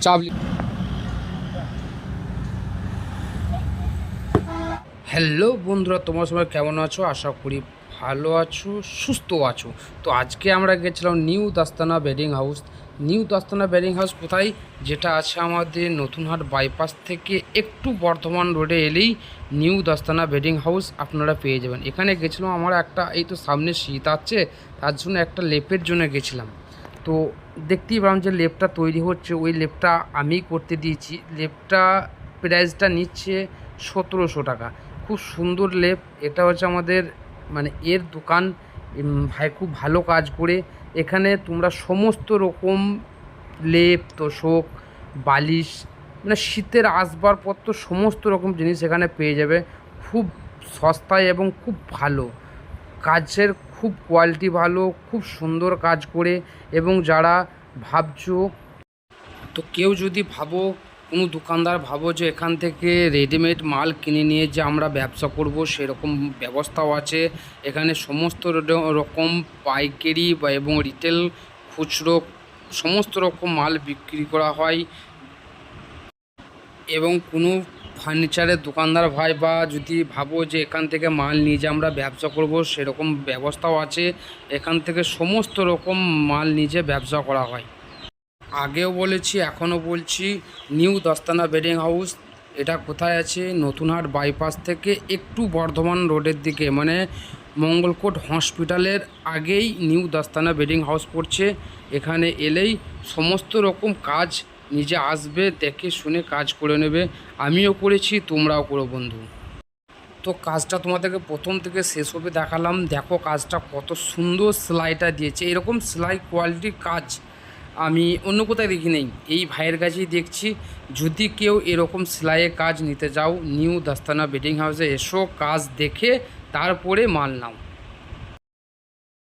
চাপ। হ্যালো বন্ধুরা, তোমার সবাই কেমন আছো? আশা করি ভালো আছো, সুস্থ আছো। তো আজকে আমরা গেছিলাম new Dastana bedding house. New Dastana bedding house কোথায়? যেটা আছে আমাদের নতুনহাট বাইপাস থেকে একটু বর্ধমান রোডে এলেই নিউ দাস্তানা বেডিং হাউস আপনারা পেয়ে যাবেন। এখানে গেছিলাম আমরা একটা, এই তো সামনে শীত আছে, তার জন্য একটা লেপের জন্য গেছিলাম। তো দেখতেই পেলাম যে লেপটা তৈরি হচ্ছে, ওই লেপটা আমি করতে দিয়েছি। লেপটা প্রাইসটা নিচ্ছে 1700 টাকা। খুব সুন্দর লেপ। এটা হচ্ছে আমাদের এর দোকান। ভাই খুব ভালো কাজ করে। এখানে তোমরা সমস্ত রকম লেপ, তোশক, বালিশ, শীতের আসবাবপত্র সমস্ত রকম জিনিস এখানে পেয়ে যাবে খুব সস্তায় এবং খুব ভালো কাজের, খুব কোয়ালিটি ভালো, খুব সুন্দর কাজ করে। এবং যারা ভাবছো, তো কেউ যদি ভাবো, কোনো দোকানদার ভাবো যে এখান থেকে রেডিমেড মাল কিনে নিয়ে যে আমরা ব্যবসা করব, সেরকম ব্যবস্থাও আছে। এখানে সমস্ত রকম পাইকারি এবং রিটেল, খুচরো সমস্ত রকম মাল বিক্রি করা হয়। এবং কোনো ফার্নিচারের দোকানদার ভাই বা যদি ভাবো যে এখান থেকে মাল নিয়ে যে আমরা ব্যবসা করব, সেরকম ব্যবস্থাও আছে। এখান থেকে সমস্ত রকম মাল নিজে ব্যবসা করা হয়। আগেও বলেছি, এখনও বলছি, নিউ দস্তানা বেডিং হাউস এটা কোথায় আছে? নতুনহাট বাইপাস থেকে একটু বর্ধমান রোডের দিকে, মঙ্গলকোট হসপিটালের আগেই নিউ দস্তানা বেডিং হাউস পড়ছে। এখানে এলেই সমস্ত রকম কাজ নিজে আসবে, দেখে শুনে কাজ করে নেবে। আমিও করেছি, তোমরাও করো বন্ধু। তো কাজটা তোমাদেরকে প্রথম থেকে শেষ অবধি দেখালাম। দেখো কাজটা কত সুন্দর সেলাইটা দিয়েছে। এরকম সেলাই কোয়ালিটির কাজ আমি অন্য কোথায় দেখি নেই, এই ভাইয়ের কাছেই দেখছি। যদি কেউ এরকম সেলাইয়ের কাজ নিতে যাও, নিউ দাস্তানা বেডিং হাউসে এসো, কাজ দেখে তারপরে মাল নাও।